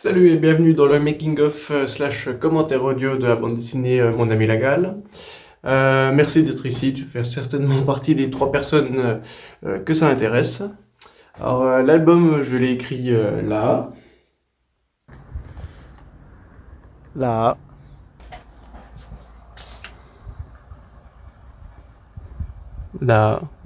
Salut et bienvenue dans le making-of slash commentaire audio de la bande dessinée Mon ami Lagal. Merci d'être ici, tu fais certainement partie des 3 personnes que ça intéresse. Alors l'album, je l'ai écrit là, là,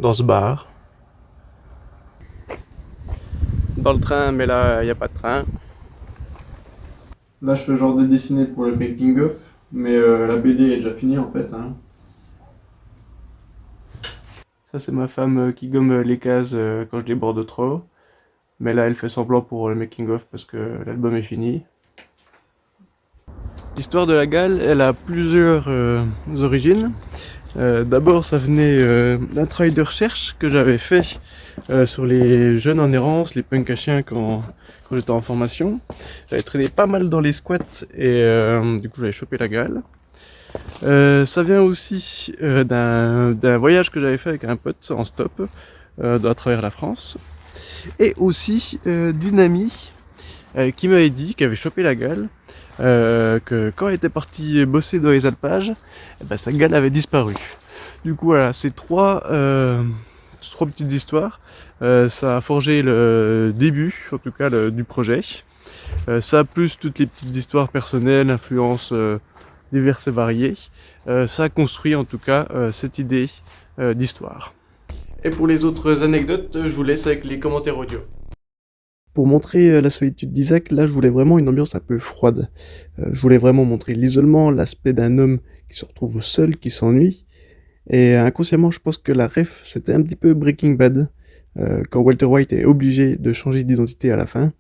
dans ce bar. Dans le train, mais là, il n'y a pas de train. Là, je fais le genre de dessiné pour le making-of, mais la BD est déjà finie en fait, hein. Ça, c'est ma femme qui gomme les cases quand je déborde trop. Mais là, elle fait semblant pour le making-of parce que l'album est fini. L'histoire de la Galle, elle a plusieurs origines. D'abord, ça venait d'un travail de recherche que j'avais fait sur les jeunes en errance, les punks à chiens quand j'étais en formation. J'avais traîné pas mal dans les squats et du coup j'avais chopé la Galle. Ça vient aussi d'un voyage que j'avais fait avec un pote en stop à travers la France. Et aussi d'une amie qui m'avait dit qu'elle avait chopé la Galle, que quand elle était partie bosser dans les alpages, sa Galle avait disparu. Du coup voilà, ces trois petites histoires, ça a forgé le début, en tout cas du projet. Ça plus toutes les petites histoires personnelles, influences diverses et variées, ça a construit en tout cas cette idée d'histoire. Et pour les autres anecdotes, je vous laisse avec les commentaires audio. Pour montrer la solitude d'Isaac, là je voulais vraiment une ambiance un peu froide. Je voulais vraiment montrer l'isolement, l'aspect d'un homme qui se retrouve seul, qui s'ennuie. Et inconsciemment, je pense que la ref, c'était un petit peu Breaking Bad. Quand Walter White est obligé de changer d'identité à la fin,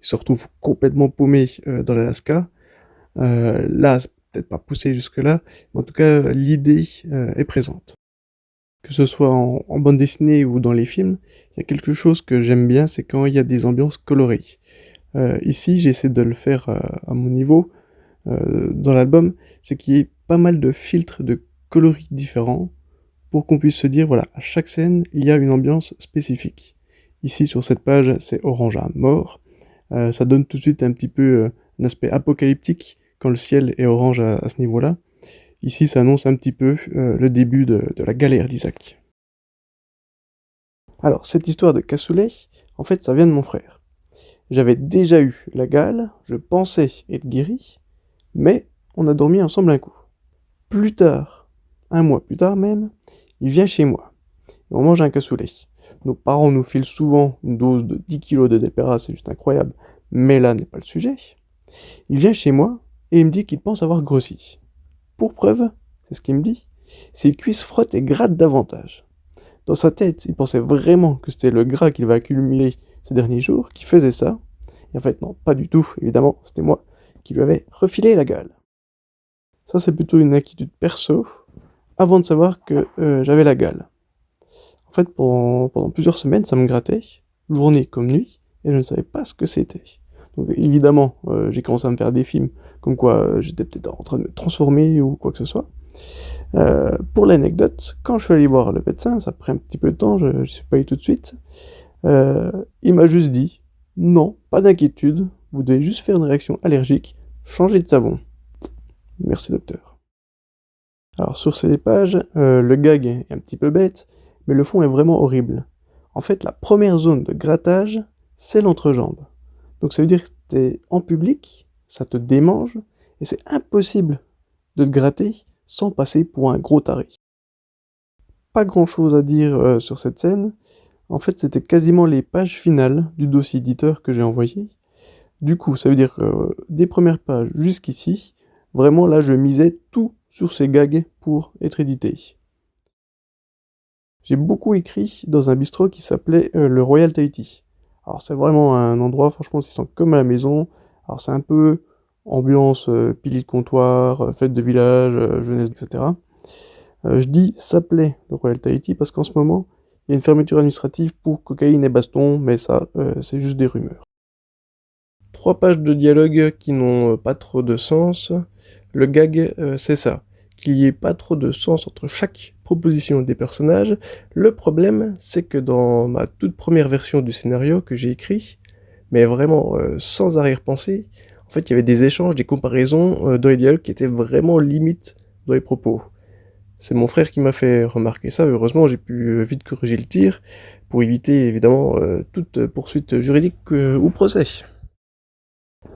il se retrouve complètement paumé dans l'Alaska. Là, c'est peut-être pas poussé jusque-là, mais en tout cas, l'idée est présente. Que ce soit en bande dessinée ou dans les films, il y a quelque chose que j'aime bien, c'est quand il y a des ambiances colorées. Ici, j'essaie de le faire à mon niveau dans l'album, c'est qu'il y ait pas mal de filtres de coloris différents pour qu'on puisse se dire, voilà, à chaque scène, il y a une ambiance spécifique. Ici, sur cette page, c'est orange à mort. Ça donne tout de suite un petit peu un aspect apocalyptique quand le ciel est orange à ce niveau-là. Ici, ça annonce un petit peu le début de la galère d'Isaac. Alors, cette histoire de cassoulet, en fait, ça vient de mon frère. J'avais déjà eu la gale, je pensais être guéri, mais on a dormi ensemble un coup. Plus tard, un mois plus tard même, il vient chez moi. Et on mange un cassoulet. Nos parents nous filent souvent une dose de 10 kilos de dépéra, c'est juste incroyable, mais là n'est pas le sujet. Il vient chez moi et il me dit qu'il pense avoir grossi. Pour preuve, c'est ce qu'il me dit, ses cuisses frottent et grattent davantage. Dans sa tête, il pensait vraiment que c'était le gras qu'il va accumuler ces derniers jours qui faisait ça. Et en fait, non, pas du tout, évidemment, c'était moi qui lui avais refilé la gale. Ça, c'est plutôt une inquiétude perso, avant de savoir que j'avais la gale. En fait, pendant plusieurs semaines, ça me grattait, journée comme nuit, et je ne savais pas ce que c'était. Donc évidemment, j'ai commencé à me faire des films, comme quoi j'étais peut-être en train de me transformer ou quoi que ce soit. Pour l'anecdote, quand je suis allé voir le médecin, ça a pris un petit peu de temps, je ne suis pas allé tout de suite, il m'a juste dit, non, pas d'inquiétude, vous devez juste faire une réaction allergique, changer de savon. Merci docteur. Alors sur ces pages, le gag est un petit peu bête, mais le fond est vraiment horrible. En fait, la première zone de grattage, c'est l'entrejambe. Donc ça veut dire que t'es en public, ça te démange, et c'est impossible de te gratter sans passer pour un gros taré. Pas grand chose à dire sur cette scène. En fait, c'était quasiment les pages finales du dossier éditeur que j'ai envoyé. Du coup, ça veut dire que des premières pages jusqu'ici, vraiment là, je misais tout sur ces gags pour être édité. J'ai beaucoup écrit dans un bistrot qui s'appelait le Royal Tahiti. Alors c'est vraiment un endroit, franchement, on s'y sent comme à la maison. Alors c'est un peu ambiance pilier de comptoir, fête de village, jeunesse, etc. Je dis s'appelait le Royal Tahiti parce qu'en ce moment, il y a une fermeture administrative pour cocaïne et baston, mais ça, c'est juste des rumeurs. 3 pages de dialogue qui n'ont pas trop de sens. Le gag, c'est ça, qu'il n'y ait pas trop de sens entre chaque proposition des personnages. Le problème, c'est que dans ma toute première version du scénario que j'ai écrit, mais vraiment sans arrière-pensée. En fait, il y avait des échanges, des comparaisons dans les dialogues qui étaient vraiment limites dans les propos. C'est mon frère qui m'a fait remarquer ça. Heureusement, j'ai pu vite corriger le tir pour éviter évidemment toute poursuite juridique ou procès.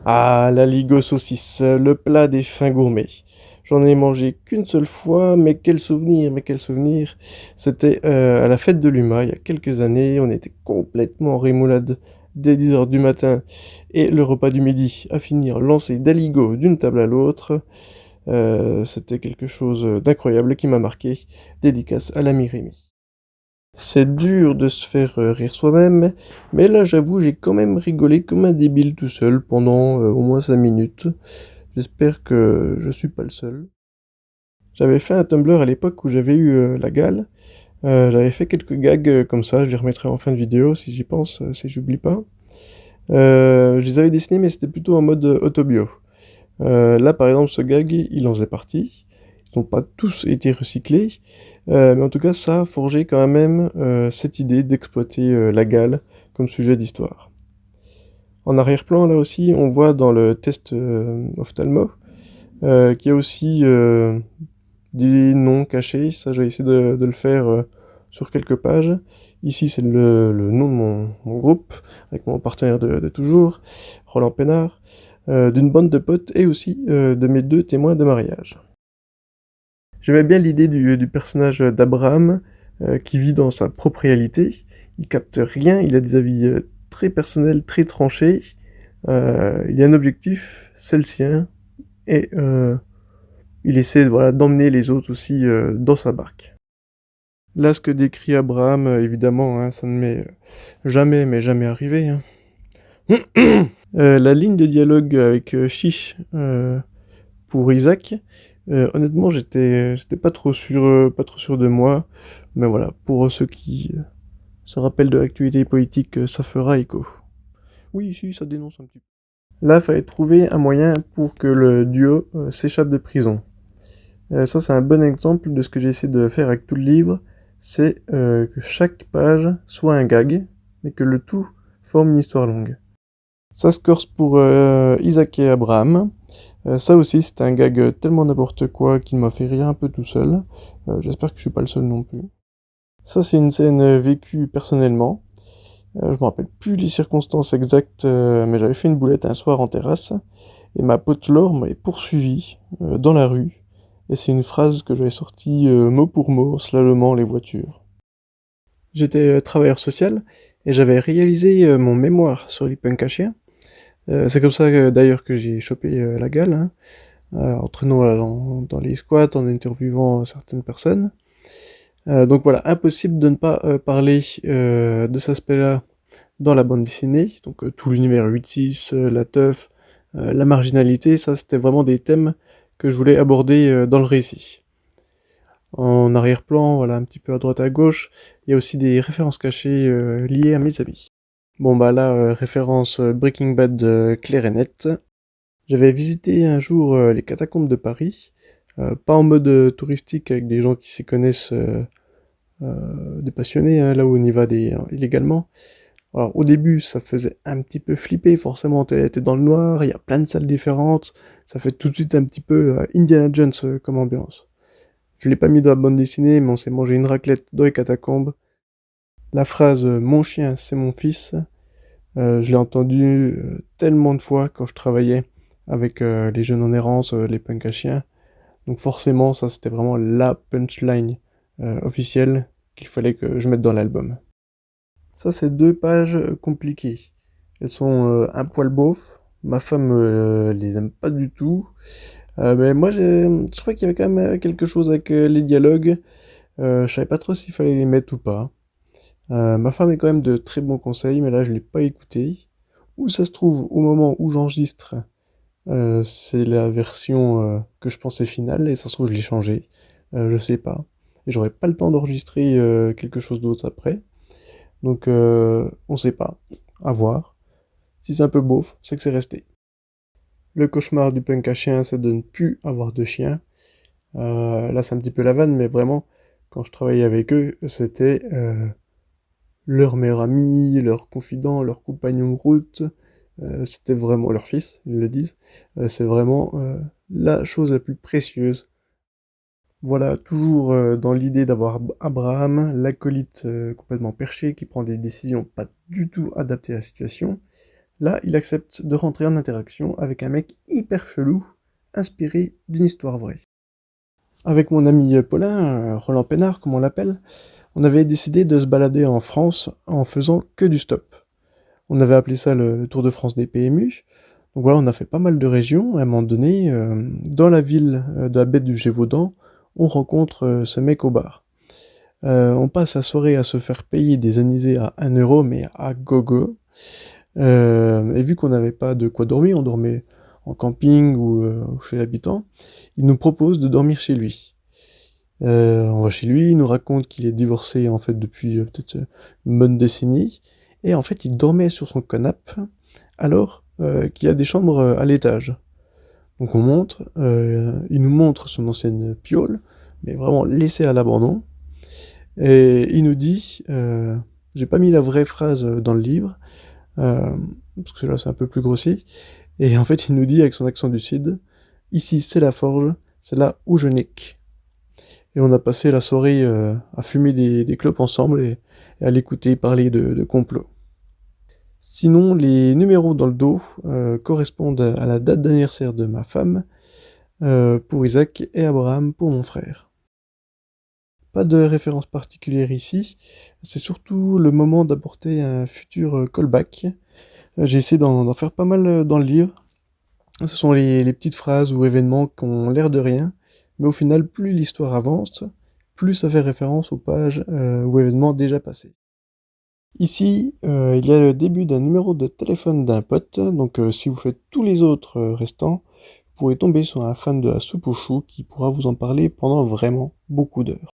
Ah, la ligo saucisse, le plat des fins gourmets. J'en ai mangé qu'une seule fois, mais quel souvenir, mais quel souvenir. C'était à la fête de l'UMA, il y a quelques années, on était complètement en rémoulade dès 10 heures du matin, et le repas du midi à finir lancé d'aligot d'une table à l'autre. C'était quelque chose d'incroyable qui m'a marqué. Dédicace à l'ami Rémi. C'est dur de se faire rire soi-même, mais là j'avoue j'ai quand même rigolé comme un débile tout seul pendant au moins 5 minutes. J'espère que je suis pas le seul. J'avais fait un Tumblr à l'époque où j'avais eu la gale. J'avais fait quelques gags comme ça, je les remettrai en fin de vidéo si j'y pense, si j'oublie pas. Je les avais dessinés mais c'était plutôt en mode autobio. Là par exemple ce gag il en faisait partie. Ils n'ont pas tous été recyclés, mais en tout cas ça a forgé quand même cette idée d'exploiter la gale comme sujet d'histoire. En arrière-plan là aussi on voit dans le test ophtalmo qu'il y a aussi des noms cachés, ça j'ai essayé de le faire sur quelques pages. Ici c'est le nom de mon groupe, avec mon partenaire de toujours, Roland Pénard, d'une bande de potes et aussi de mes 2 témoins de mariage. J'aimais bien l'idée du personnage d'Abraham qui vit dans sa propre réalité, il capte rien, il a des avis très personnels, très tranchés, il a un objectif, c'est le sien, et il essaie voilà, d'emmener les autres aussi dans sa barque. Là, ce que décrit Abraham, évidemment, hein, ça ne m'est jamais, mais jamais arrivé. Hein. La ligne de dialogue avec Chiche pour Isaac, honnêtement, j'étais pas trop sûr de moi, mais voilà, pour ceux qui se rappellent de l'actualité politique, ça fera écho. Oui, si, ça dénonce un petit peu. Là, il fallait trouver un moyen pour que le duo s'échappe de prison. Ça, c'est un bon exemple de ce que j'ai essayé de faire avec tout le livre, c'est que chaque page soit un gag, mais que le tout forme une histoire longue. Ça se corse pour Isaac et Abraham. Ça aussi, c'est un gag tellement n'importe quoi qu'il m'a fait rire un peu tout seul. J'espère que je suis pas le seul non plus. Ça, c'est une scène vécue personnellement. Je me rappelle plus les circonstances exactes, mais j'avais fait une boulette un soir en terrasse, et ma pote Laure m'avait poursuivi dans la rue, et c'est une phrase que j'avais sortie mot pour mot en slalomant les voitures. J'étais travailleur social, et j'avais réalisé mon mémoire sur les punks à chiens. C'est comme ça d'ailleurs que j'ai chopé la gale, hein, en traînant dans les squats, en interviewant certaines personnes. Donc voilà, impossible de ne pas parler de cet aspect-là dans la bande dessinée, donc tout l'univers 8-6, la teuf, la marginalité, ça c'était vraiment des thèmes que je voulais aborder dans le récit. En arrière-plan, voilà, un petit peu à droite à gauche, il y a aussi des références cachées liées à mes amis. Bon bah là, référence Breaking Bad claire et nette. J'avais visité un jour les catacombes de Paris, pas en mode touristique avec des gens qui s'y connaissent, des passionnés, hein, là où on y va illégalement. Alors au début ça faisait un petit peu flipper, forcément t'es dans le noir, il y a plein de salles différentes, ça fait tout de suite un petit peu Indiana Jones comme ambiance. Je l'ai pas mis dans la bande dessinée, mais on s'est mangé une raclette dans les catacombes. La phrase mon chien c'est mon fils, je l'ai entendue tellement de fois quand je travaillais avec les jeunes en errance, les punks à chiens. Donc forcément ça c'était vraiment la punchline officielle qu'il fallait que je mette dans l'album. Ça, c'est 2 pages compliquées. Elles sont un poil beauf. Ma femme les aime pas du tout. Mais moi, je crois qu'il y avait quand même quelque chose avec les dialogues. Je savais pas trop s'il fallait les mettre ou pas. Ma femme est quand même de très bons conseils, mais là, je l'ai pas écouté. Où ça se trouve, au moment où j'enregistre, c'est la version que je pensais finale, et ça se trouve, je l'ai changée. Je sais pas. Et j'aurai pas le temps d'enregistrer quelque chose d'autre après. Donc on sait pas, à voir. Si c'est un peu beauf, c'est que c'est resté. Le cauchemar du punk à chien, c'est de ne plus avoir de chien. Là c'est un petit peu la vanne, mais vraiment, quand je travaillais avec eux, c'était leur meilleur ami, leur confident, leur compagnon de route. c'était vraiment leur fils, ils le disent. C'est vraiment la chose la plus précieuse. Voilà, toujours dans l'idée d'avoir Abraham, l'acolyte complètement perché, qui prend des décisions pas du tout adaptées à la situation. Là, il accepte de rentrer en interaction avec un mec hyper chelou, inspiré d'une histoire vraie. Avec mon ami Paulin, Roland Pénard, comme on l'appelle, on avait décidé de se balader en France en faisant que du stop. On avait appelé ça le Tour de France des PMU. Donc voilà, on a fait pas mal de régions. À un moment donné, dans la ville de la baie du Gévaudan, on rencontre ce mec au bar. On passe la soirée à se faire payer des anisés à 1 euro, mais à gogo. Et vu qu'on n'avait pas de quoi dormir, on dormait en camping ou chez l'habitant, il nous propose de dormir chez lui. On va chez lui, il nous raconte qu'il est divorcé en fait depuis peut-être une bonne décennie, et en fait il dormait sur son canapé alors qu'il y a des chambres à l'étage. Donc on monte, il nous montre son ancienne piole, mais vraiment laissée à l'abandon, et il nous dit, j'ai pas mis la vraie phrase dans le livre, parce que là c'est un peu plus grossier, et en fait il nous dit avec son accent du sud, ici c'est la forge, c'est là où je nique. Et on a passé la soirée à fumer des clopes ensemble et à l'écouter parler de complot. Sinon, les numéros dans le dos correspondent à la date d'anniversaire de ma femme pour Isaac et Abraham pour mon frère. Pas de référence particulière ici, c'est surtout le moment d'apporter un futur callback. J'ai essayé d'en faire pas mal dans le livre. Ce sont les petites phrases ou événements qui ont l'air de rien, mais au final, plus l'histoire avance, plus ça fait référence aux pages ou événements déjà passés. Ici, il y a le début d'un numéro de téléphone d'un pote, donc si vous faites tous les autres restants, vous pourrez tomber sur un fan de la soupe aux choux qui pourra vous en parler pendant vraiment beaucoup d'heures.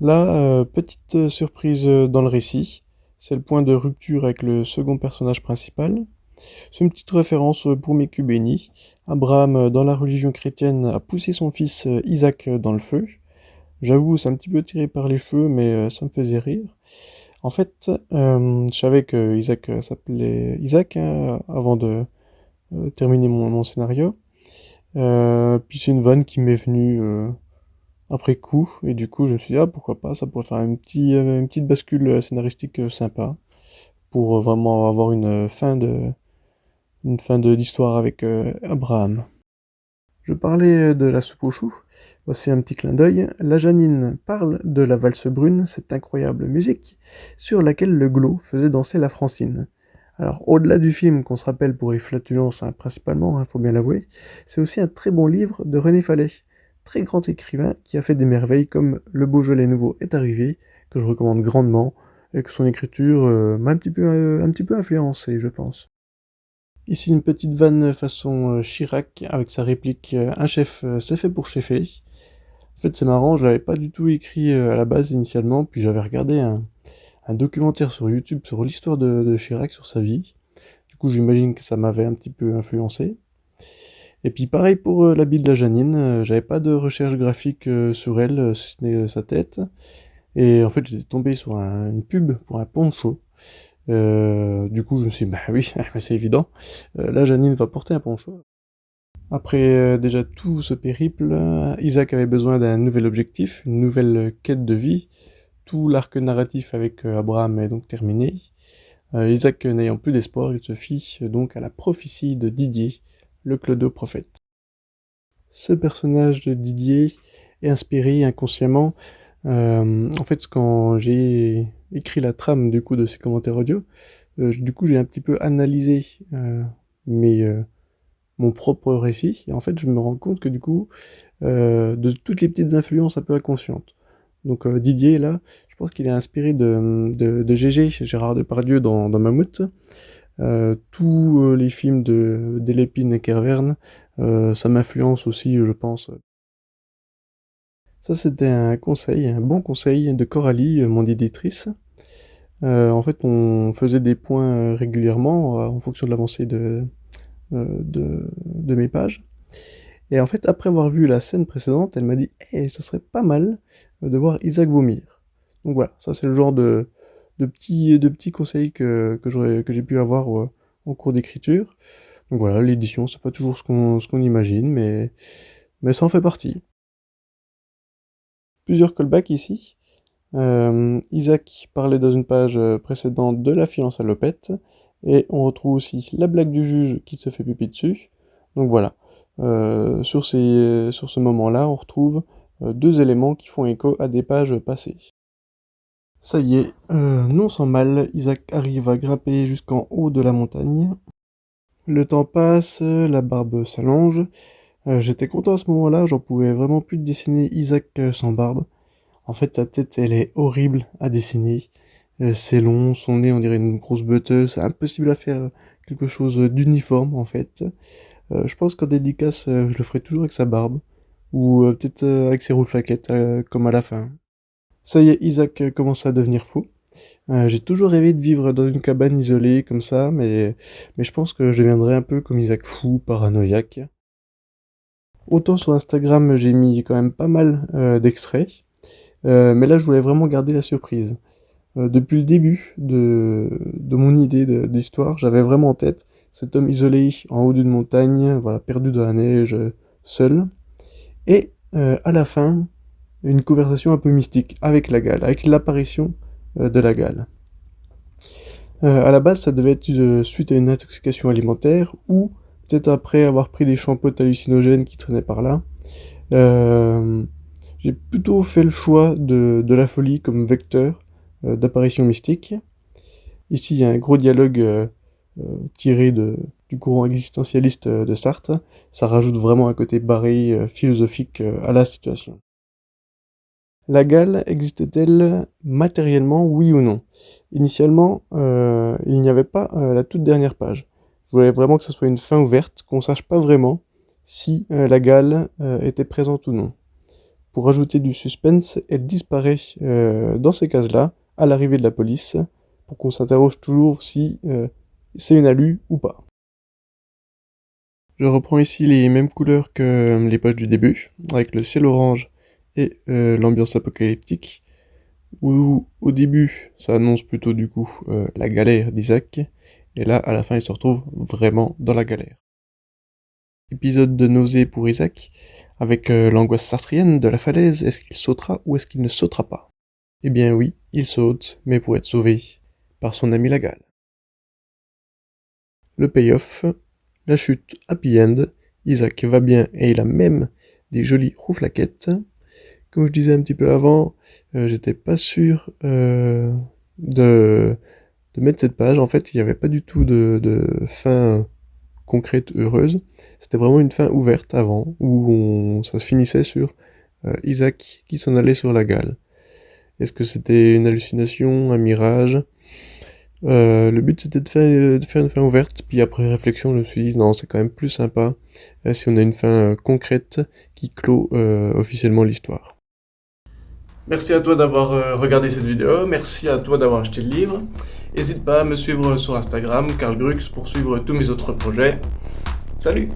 Là, petite surprise dans le récit, c'est le point de rupture avec le second personnage principal. C'est une petite référence pour Miku Béni. Abraham, dans la religion chrétienne, a poussé son fils Isaac dans le feu. J'avoue, c'est un petit peu tiré par les cheveux, mais ça me faisait rire. En fait, je savais que Isaac s'appelait Isaac hein, avant de terminer mon scénario. Puis c'est une vanne qui m'est venue après coup, et du coup je me suis dit, ah pourquoi pas, ça pourrait faire une petite bascule scénaristique sympa, pour vraiment avoir une fin d'histoire avec Abraham. Je parlais de la soupe aux choux, voici un petit clin d'œil. La Janine parle de la valse brune, cette incroyable musique, sur laquelle le Glo faisait danser la Francine. Alors, au-delà du film qu'on se rappelle pour les flatulences, hein, principalement, faut bien l'avouer, c'est aussi un très bon livre de René Fallet, très grand écrivain qui a fait des merveilles comme Le Beaujolais nouveau est arrivé, que je recommande grandement, et que son écriture m'a un petit peu influencé, je pense. Ici une petite vanne façon Chirac avec sa réplique un chef c'est fait pour chefer. En fait c'est marrant, je l'avais pas du tout écrit à la base initialement, puis j'avais regardé un documentaire sur YouTube sur l'histoire de Chirac, sur sa vie. Du coup j'imagine que ça m'avait un petit peu influencé. Et puis pareil pour l'habit de la Janine, j'avais pas de recherche graphique sur elle, si ce n'est sa tête. Et en fait j'étais tombé sur une pub pour un poncho. Du coup, je me suis dit, bah oui, c'est évident. Là, Janine va porter un poncho. Après déjà tout ce périple, Isaac avait besoin d'un nouvel objectif, une nouvelle quête de vie. Tout l'arc narratif avec Abraham est donc terminé. Isaac n'ayant plus d'espoir, il se fie donc à la prophétie de Didier, le clodo prophète. Ce personnage de Didier est inspiré inconsciemment. En fait, quand j'ai écrit la trame du coup de ces commentaires audio, du coup j'ai un petit peu analysé mes, mon propre récit, et en fait je me rends compte que du coup, de toutes les petites influences un peu inconscientes. Donc Didier là, je pense qu'il est inspiré de GG, Gérard Depardieu dans Mammouth. Tous les films de Delépine et Kervern, ça m'influence aussi, je pense. Ça, c'était un conseil, un bon conseil de Coralie, mon éditrice. En fait, on faisait des points régulièrement en fonction de l'avancée de mes pages. Et en fait, après avoir vu la scène précédente, elle m'a dit hey, ça serait pas mal de voir Isaac vomir. Donc voilà, ça c'est le genre de petits conseils que j'ai pu avoir en cours d'écriture. Donc voilà, l'édition, c'est pas toujours ce qu'on imagine, mais ça en fait partie. Plusieurs callbacks ici. Isaac parlait dans une page précédente de la fille en salopette, et on retrouve aussi la blague du juge qui se fait pipi dessus. Donc voilà, sur ce moment-là, on retrouve deux éléments qui font écho à des pages passées. Ça y est, non sans mal, Isaac arrive à grimper jusqu'en haut de la montagne. Le temps passe, la barbe s'allonge. J'étais content à ce moment-là, j'en pouvais vraiment plus de dessiner Isaac sans barbe. En fait, sa tête, elle est horrible à dessiner. C'est long, son nez, on dirait une grosse beuteuse. C'est impossible à faire quelque chose d'uniforme, en fait. Je pense qu'en dédicace, je le ferai toujours avec sa barbe. Ou peut-être avec ses rouflaquettes, comme à la fin. Ça y est, Isaac commence à devenir fou. J'ai toujours rêvé de vivre dans une cabane isolée, comme ça, mais je pense que je deviendrai un peu comme Isaac fou, paranoïaque. Autant sur Instagram, j'ai mis quand même pas mal d'extraits. Mais là, je voulais vraiment garder la surprise. Depuis le début de mon idée d'histoire, j'avais vraiment en tête cet homme isolé en haut d'une montagne, voilà, perdu dans la neige, seul. Et à la fin, une conversation un peu mystique avec la Gale, avec l'apparition de la Gale. À la base, ça devait être suite à une intoxication alimentaire ou peut-être après avoir pris des shampoings hallucinogènes qui traînaient par là. J'ai plutôt fait le choix de la folie comme vecteur d'apparition mystique. Ici, il y a un gros dialogue tiré du courant existentialiste de Sartre. Ça rajoute vraiment un côté barré, philosophique à la situation. La Gale existe-t-elle matériellement, oui ou non? Initialement, il n'y avait pas la toute dernière page. Je voulais vraiment que ce soit une fin ouverte, qu'on sache pas vraiment si la Gale était présente ou non. Pour ajouter du suspense, elle disparaît dans ces cases-là, à l'arrivée de la police, pour qu'on s'interroge toujours si c'est une alu ou pas. Je reprends ici les mêmes couleurs que les pages du début, avec le ciel orange et l'ambiance apocalyptique, où au début ça annonce plutôt du coup la galère d'Isaac, et là à la fin il se retrouve vraiment dans la galère. Épisode de nausée pour Isaac, avec l'angoisse sartrienne de la falaise, est-ce qu'il sautera ou est-ce qu'il ne sautera pas? Eh bien oui, il saute, mais pour être sauvé par son ami la Gale. Le payoff, la chute happy end, Isaac va bien et il a même des jolies rouflaquettes. Comme je disais un petit peu avant, j'étais pas sûr de mettre cette page. En fait, il n'y avait pas du tout de fin concrète, heureuse. C'était vraiment une fin ouverte avant, où ça se finissait sur Isaac qui s'en allait sur la Gale. Est-ce que c'était une hallucination, un mirage? Le but c'était de faire une fin ouverte, puis après réflexion je me suis dit non, c'est quand même plus sympa si on a une fin concrète qui clôt officiellement l'histoire. Merci à toi d'avoir regardé cette vidéo, merci à toi d'avoir acheté le livre. N'hésite pas à me suivre sur Instagram, Karl Grux, pour suivre tous mes autres projets. Salut!